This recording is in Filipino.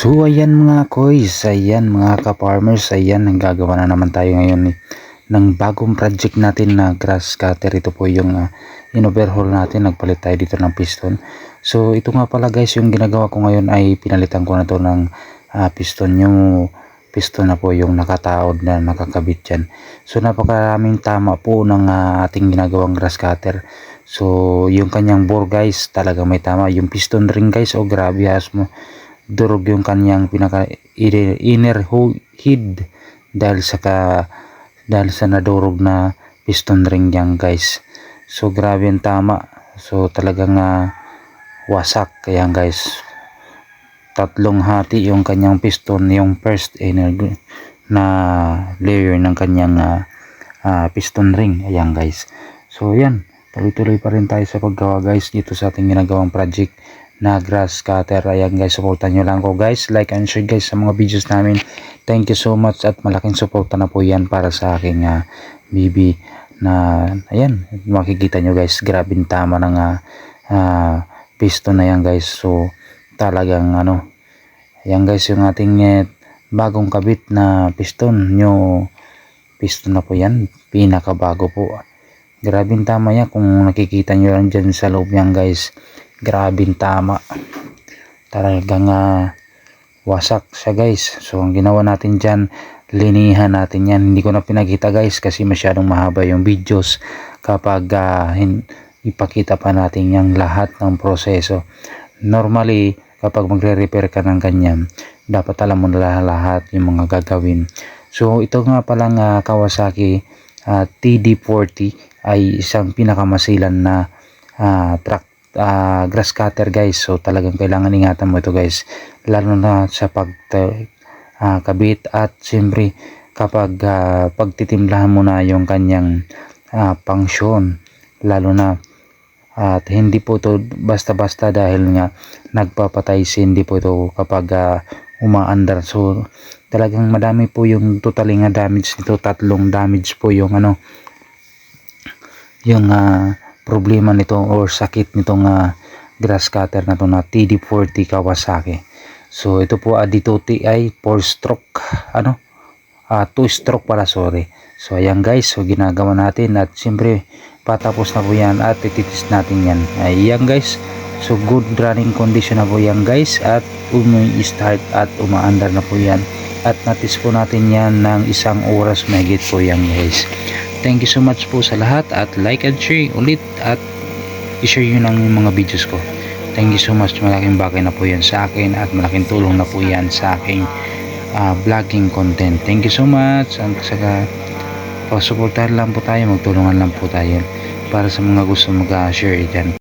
So ayan mga koys, ayan mga ka-farmers, ayan gagawa na naman tayo ngayon ng bagong project natin na grass cutter. Ito po yung in-overhaul natin, nagpalit tayo dito ng piston. So ito nga pala guys, yung ginagawa ko ngayon ay pinalitan ko na to ng piston. Yung piston na po yung nakataod na nakakabit dyan. So napakaraming tama po ng ating ginagawang grass cutter. So yung kanyang bore guys, talaga may tama. Yung piston ring guys, oh grabe, mo durog yung kanyang pinaka inner head dahil sa nadurog na piston ring yan guys. So grabe yung tama. So talagang wasak. Kaya guys, tatlong hati yung kanyang piston, yung first inner na layer ng kanyang piston ring. Ayan guys. So yan, tuloy-tuloy pa rin tayo sa paggawa guys dito sa ating ginagawang project na grass cutter. Ayan guys, supportan nyo lang ko guys, like and share guys sa mga videos namin. Thank you so much at malaking suporta na po yan para sa aking BB na ayan, makikita nyo guys, grabing tama ng piston na yan guys. So talagang ayan guys, yung ating bagong kabit na piston, new piston na po yan, pinakabago po. Grabing tama yan, kung nakikita nyo lang dyan sa loob yan guys, grabing tama, talagang wasak siya guys. So ang ginawa natin dyan, linihan natin yan. Hindi ko na pinakita guys kasi masyadong mahaba yung videos kapag ipakita pa natin yung lahat ng proseso. Normally kapag magre-repair ka ng ganyan, dapat alam mo na lahat yung mga gagawin. So ito nga palang Kawasaki TD40 ay isang pinakamasilan na grass cutter guys. So talagang kailangan ingatan mo ito guys, lalo na sa pagkabit at siyempre kapag pagtitimplahan mo na yung kanyang pangsyon, lalo na at hindi po ito basta-basta dahil nga nagpapatay hindi po ito kapag umaandar. So talagang madami po yung totaling damage nito, tatlong damage po yung yung problema nito or sakit nitong grass cutter na to na TD40 Kawasaki. So ito po dito ay 4 stroke 2 stroke pala, sorry. So ayan guys, so ginagawa natin at siyempre patapos na po yan at ititis natin yan. Ayan guys, so good running condition na po yan guys at umi-start at umaandar na po yan at natis po natin yan ng 1 oras mahigit po yan guys. Thank you so much po sa lahat at like and share ulit at i-share nyo ng mga videos ko. Thank you so much, malaking bagay na po yan sa akin at malaking tulong na po yan sa aking vlogging content. Thank you so much at saka pagsuportahan lang po tayo, magtulungan lang po tayo para sa mga gusto mag-share dyan.